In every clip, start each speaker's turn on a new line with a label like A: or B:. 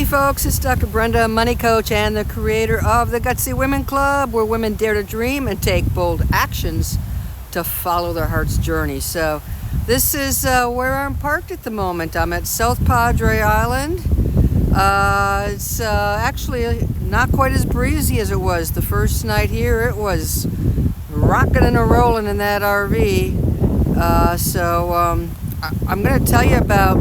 A: Hey folks, it's Dr. Brenda, money coach and the creator of the Gutsy Women Club, where women dare to dream and take bold actions to follow their heart's journey. So this is where I'm parked at the moment. I'm at South Padre Island. It's actually not quite as breezy as it was the first night here. It was rocking and rolling in that RV. I'm going to tell you about,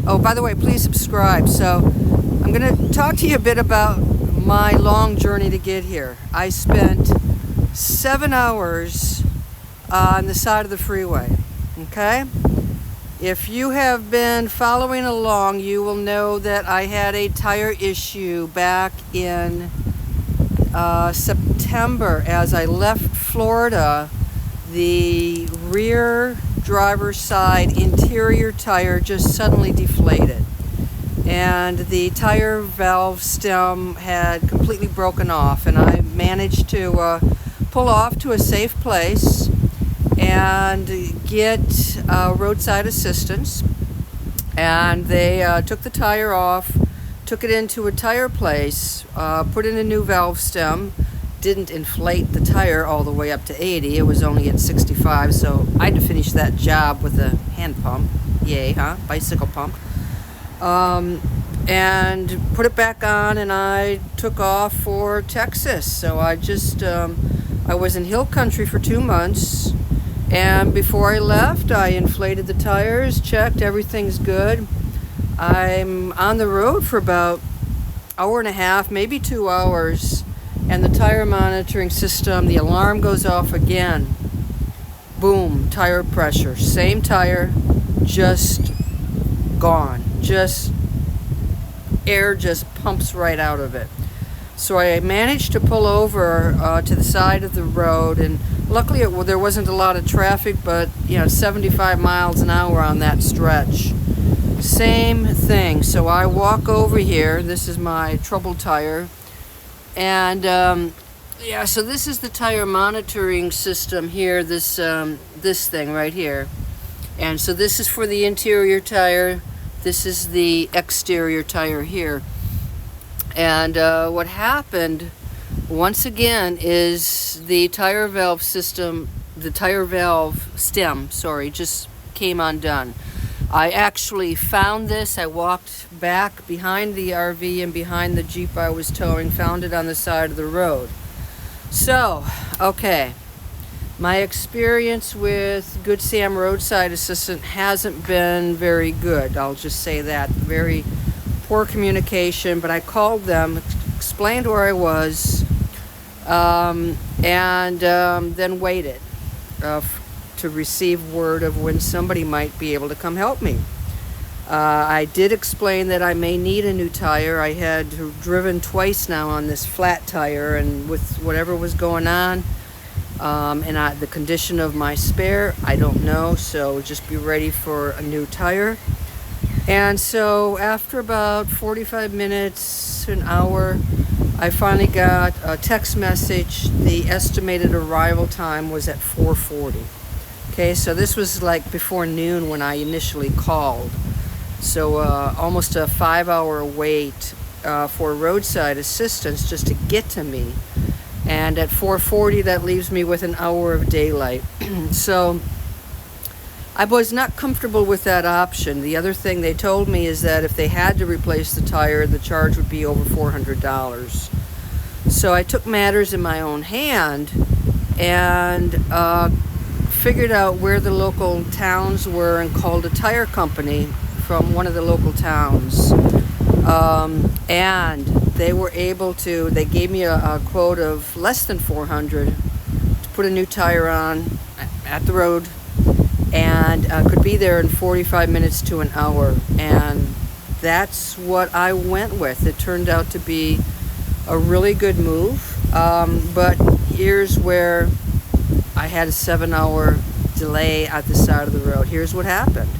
A: oh, by the way, please subscribe. So I'm going to talk to you a bit about my long journey to get here. I spent 7 hours on the side of the freeway, okay? If you have been following along, you will know that I had a tire issue back in September. As I left Florida, the rear driver's side interior tire just suddenly deflated, and the tire valve stem had completely broken off, and I managed to pull off to a safe place and get roadside assistance, and they took the tire off, took it into a tire place, put in a new valve stem. Didn't inflate the tire all the way up to 80. It was only at 65, so I had to finish that job with a hand pump. Yay, huh? Bicycle pump. And put it back on, and I took off for Texas. So I was in hill country for 2 months, and before I left, I inflated the tires, checked, everything's good. I'm on the road for about an hour and a half, maybe 2 hours, and the tire monitoring system, the alarm goes off again. Boom, tire pressure. Same tire, just gone. Just air just pumps right out of it. So I managed to pull over to the side of the road, and luckily there wasn't a lot of traffic, but 75 miles an hour on that stretch. Same thing. So I walk over here. This is my troubled tire. And so this is the tire monitoring system here, this thing right here. And so this is for the interior tire, this is the exterior tire here. And what happened once again is the tire valve stem just came undone. I actually found this. I walked back behind the RV and behind the Jeep I was towing, found it on the side of the road. So, okay, my experience with Good Sam Roadside Assistance hasn't been very good. I'll just say that. Very poor communication, but I called them, explained where I was, and then waited to receive word of when somebody might be able to come help me. I did explain that I may need a new tire. I had driven twice now on this flat tire, and with whatever was going on, and the condition of my spare, I don't know, so just be ready for a new tire. And so after about 45 minutes, an hour, I finally got a text message. The estimated arrival time was at 4:40. Okay, so this was like before noon when I initially called. So almost a 5-hour wait for roadside assistance just to get to me. And at 4:40, that leaves me with an hour of daylight. So I was not comfortable with that option. The other thing they told me is that if they had to replace the tire, the charge would be over $400. So I took matters in my own hand and figured out where the local towns were and called a tire company from one of the local towns. And they were able to, they gave me a quote of less than $400 to put a new tire on at the road, and could be there in 45 minutes to an hour. And that's what I went with. It turned out to be a really good move. But here's where I had a 7-hour delay at the side of the road. Here's what happened.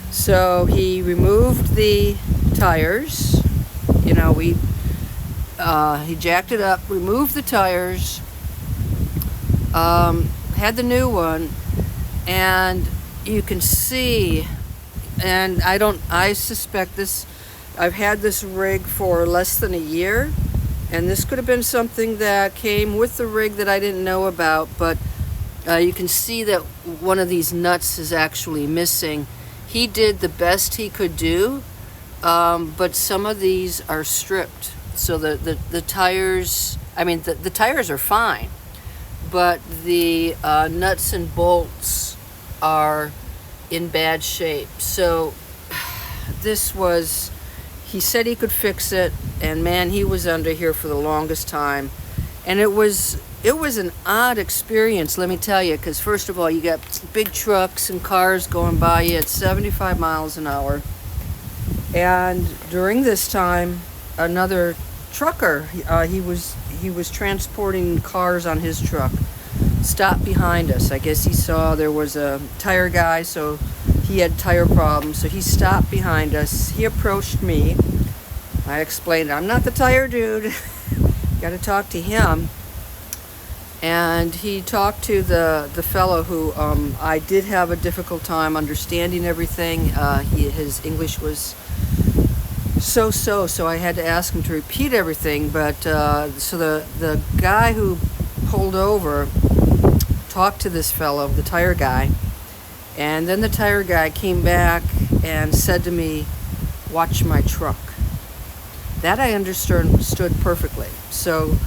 A: So he removed the tires. He jacked it up, removed the tires, had the new one, and you can see, and I suspect this I've had this rig for less than a year, and this could have been something that came with the rig that I didn't know about, but you can see that one of these nuts is actually missing. He did the best he could do, but some of these are stripped. So the tires, I mean, the tires are fine, but the nuts and bolts are in bad shape. So this was, he said he could fix it, and man, he was under here for the longest time. And it was an odd experience, let me tell you, because first of all, you got big trucks and cars going by you at 75 miles an hour. And during this time, another trucker, he was transporting cars on his truck, stopped behind us. I guess he saw there was a tire guy, so he had tire problems, so he stopped behind us. He approached me. I explained, I'm not the tire dude. Got to talk to him. And he talked to the fellow who I did have a difficult time understanding everything. His English was so I had to ask him to repeat everything. But so the guy who pulled over talked to this fellow, the tire guy, and then the tire guy came back and said to me, "Watch my truck." That I understood perfectly. So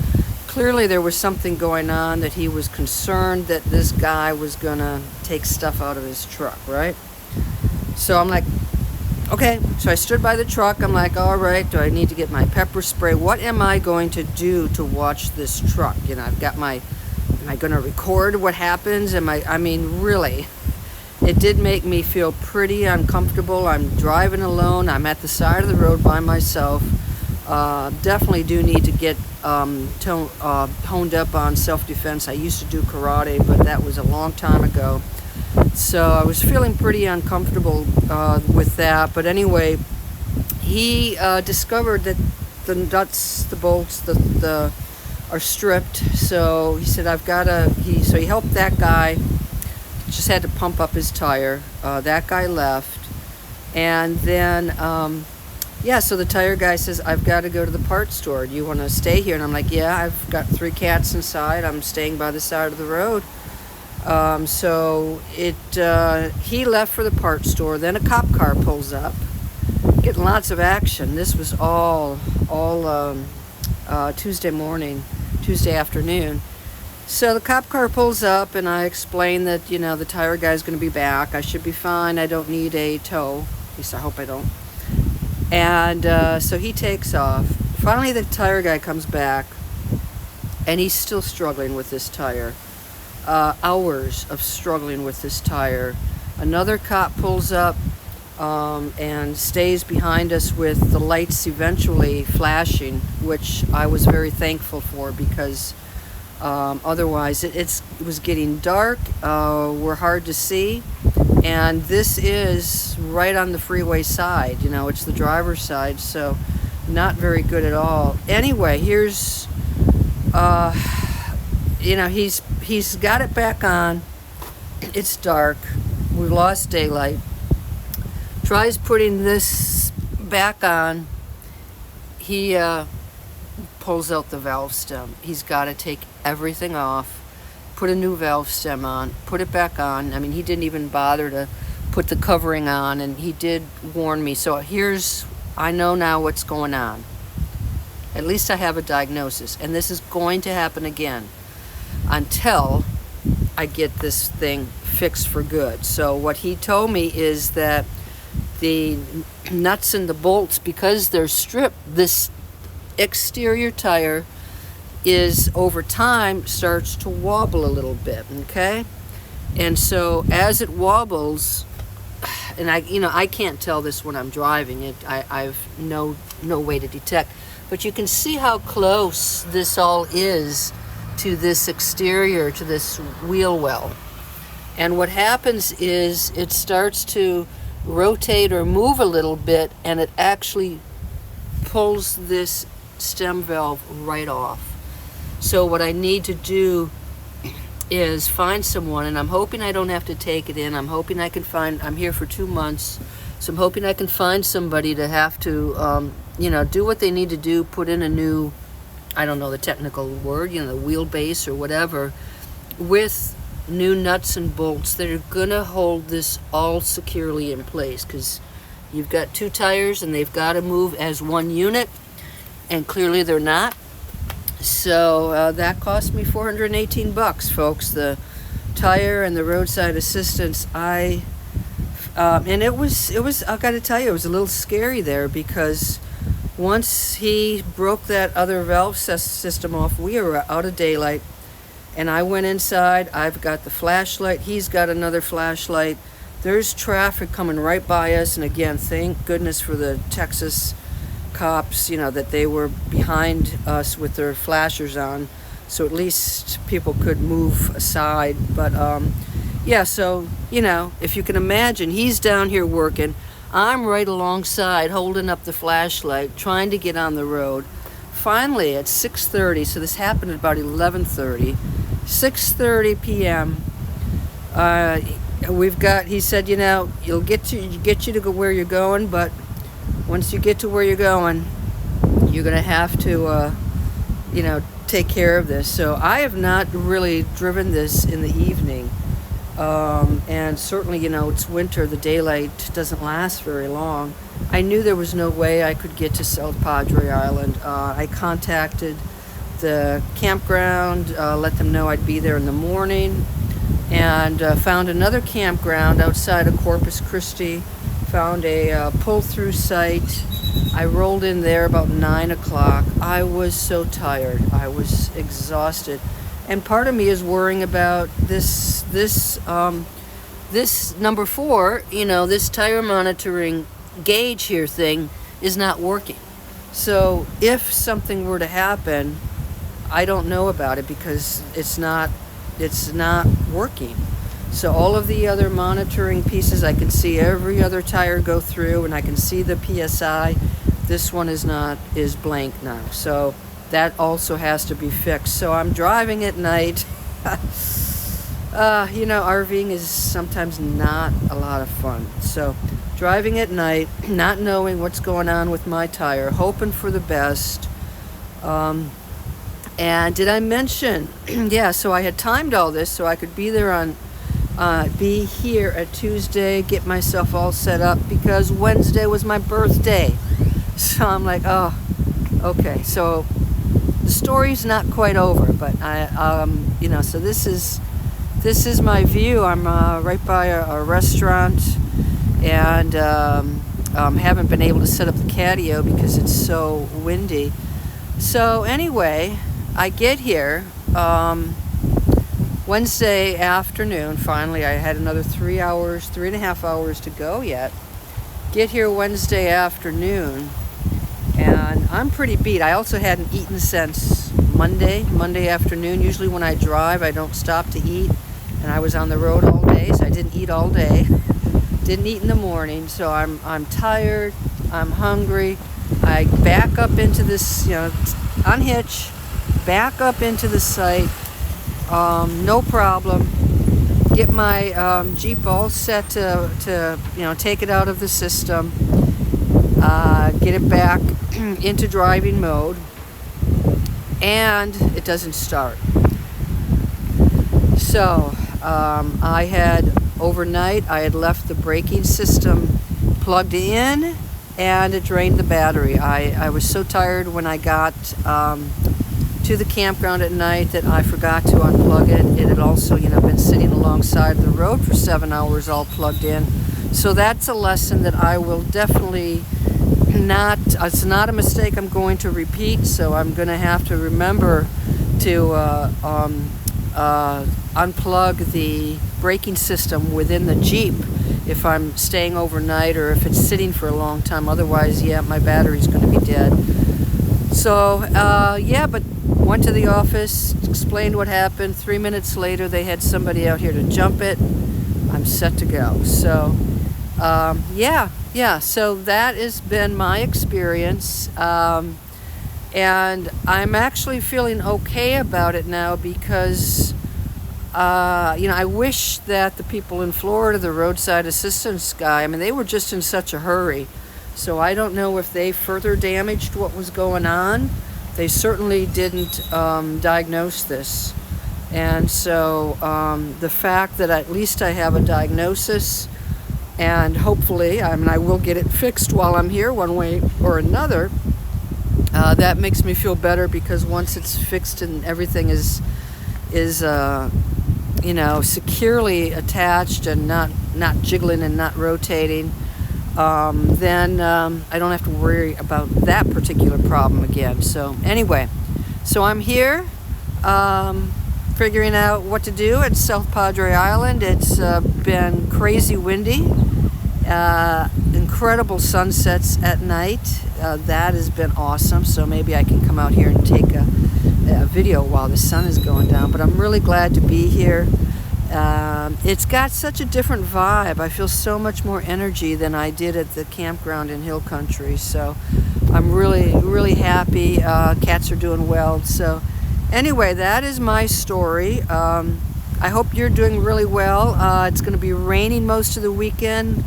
A: clearly there was something going on, that he was concerned that this guy was gonna take stuff out of his truck, right? So I'm like, okay. So I stood by the truck. I'm like, all right, do I need to get my pepper spray? What am I going to do to watch this truck? You know, I've got am I gonna record what happens? I mean, really, it did make me feel pretty uncomfortable. I'm driving alone. I'm at the side of the road by myself. Definitely do need to get honed up on self-defense. I used to do karate, but that was a long time ago. So I was feeling pretty uncomfortable with that. But anyway, he discovered that the nuts, the bolts, the are stripped. So he said, so he helped that guy. Just had to pump up his tire. That guy left. And then so the tire guy says, I've got to go to the parts store. Do you want to stay here? And I'm like, yeah, I've got 3 cats inside. I'm staying by the side of the road. So he left for the parts store. Then a cop car pulls up, getting lots of action. This was all Tuesday afternoon. So the cop car pulls up, and I explain that, the tire guy's going to be back. I should be fine. I don't need a tow. At least I hope I don't. And so he takes off. Finally, the tire guy comes back, and he's still struggling with this tire. Hours of struggling with this tire. Another cop pulls up and stays behind us with the lights eventually flashing, which I was very thankful for, because otherwise it was getting dark. We're hard to see. And this is right on the freeway side, it's the driver's side, so not very good at all. Anyway, here's, he's got it back on. It's dark. We've lost daylight. Tries putting this back on. He pulls out the valve stem. He's got to take everything off, put a new valve stem on, put it back on. I mean, he didn't even bother to put the covering on, and he did warn me. So I know now what's going on. At least I have a diagnosis, and this is going to happen again until I get this thing fixed for good. So what he told me is that the nuts and the bolts, because they're stripped, this exterior tire is over time starts to wobble a little bit, okay? And so as it wobbles, and I can't tell this when I'm driving it. I've no way to detect, but you can see how close this all is to this exterior, to this wheel well. And what happens is it starts to rotate or move a little bit, and it actually pulls this stem valve right off. So what I need to do is find someone, and I'm hoping I don't have to take it in. I'm hoping I can I'm here for 2 months, So I'm hoping I can find somebody to have to, do what they need to do, put in a new, I don't know the technical word, the wheelbase or whatever, with new nuts and bolts that are gonna hold this all securely in place, because you've got two tires and they've got to move as one unit, and clearly they're not. So that cost me $418, folks, the tire and the roadside assistance. And it was I gotta tell you, it was a little scary there, because once he broke that other valve system off, we were out of daylight. And I went inside. I've got the flashlight, he's got another flashlight. There's traffic coming right by us, and again, thank goodness for the Texas cops, that they were behind us with their flashers on, so at least people could move aside. But so if you can imagine, he's down here working, I'm right alongside holding up the flashlight trying to get on the road. Finally at 6:30, so this happened at about 11:30, 6:30 p.m. He said, it'll get you to go where you're going, but once you get to where you're going, you're going to have to, take care of this. So I have not really driven this in the evening. And certainly, it's winter, the daylight doesn't last very long. I knew there was no way I could get to South Padre Island. I contacted the campground, let them know I'd be there in the morning, and found another campground outside of Corpus Christi. Found a pull-through site. I rolled in there about 9 o'clock. I was so tired. I was exhausted. And part of me is worrying about this number 4, this tire monitoring gauge here thing is not working. So if something were to happen, I don't know about it, because it's not working. So all of the other monitoring pieces, I can see every other tire go through, and I can see the PSI. This one is blank now. So that also has to be fixed. So I'm driving at night. RVing is sometimes not a lot of fun. So driving at night, not knowing what's going on with my tire, hoping for the best. And did I mention, so I had timed all this so I could be there be here at Tuesday, get myself all set up, because Wednesday was my birthday. So I'm like, oh, okay. So the story's not quite over, but so this is my view. I'm right by a restaurant, and haven't been able to set up the catio because it's so windy. So anyway, I get here Wednesday afternoon. Finally, I had another 3.5 hours to go yet. Get here Wednesday afternoon, and I'm pretty beat. I also hadn't eaten since Monday afternoon. Usually when I drive, I don't stop to eat, and I was on the road all day, so I didn't eat all day. Didn't eat in the morning, so I'm tired, I'm hungry. I back up into this, unhitch, back up into the site, no problem. Get my Jeep all set to take it out of the system, get it back into driving mode, and it doesn't start. So overnight I had left the braking system plugged in, and it drained the battery. I was so tired when I got to the campground at night that I forgot to unplug it. It had also, been sitting alongside the road for 7 hours all plugged in. So that's a lesson that I will definitely it's not a mistake I'm going to repeat, so I'm going to have to remember to unplug the braking system within the Jeep if I'm staying overnight or if it's sitting for a long time. Otherwise, my battery's going to be dead. So, but went to the office, explained what happened. 3 minutes later, they had somebody out here to jump it. I'm set to go. So, so that has been my experience. And I'm actually feeling okay about it now because You know, I wish that the people in Florida, the roadside assistance guy, I mean, they were just in such a hurry. So I don't know if they further damaged what was going on. They certainly didn't diagnose this. And so the fact that at least I have a diagnosis, and hopefully, I mean, I will get it fixed while I'm here one way or another, that makes me feel better, because once it's fixed and everything is you know, securely attached and not jiggling and not rotating, then I don't have to worry about that particular problem again. So anyway, so I'm here figuring out what to do at South Padre Island. It's been crazy windy, incredible sunsets at night. That has been awesome. So maybe I can come out here and take a video while the sun is going down. But I'm really glad to be here. It's got such a different vibe. I feel so much more energy than I did at the campground in Hill Country. So I'm really happy. Cats are doing well. So anyway, that is my story. I hope you're doing really well. It's going to be raining most of the weekend.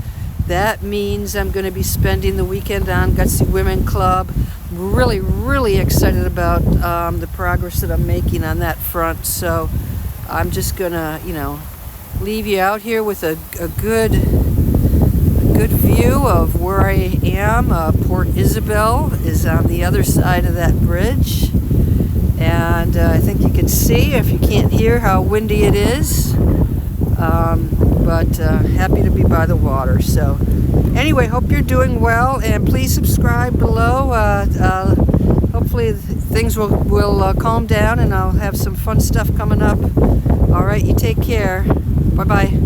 A: That means I'm going to be spending the weekend on Gutsy Women Club. Really excited about the progress that I'm making on that front. So I'm just going to, you know, leave you out here with a good view of where I am. Port Isabel is on the other side of that bridge. And I think you can see, if you can't hear, how windy it is. But happy to be by the water. So anyway, hope you're doing well, and please subscribe below. Hopefully things will calm down, and I'll have some fun stuff coming up. All right, you take care. Bye-bye.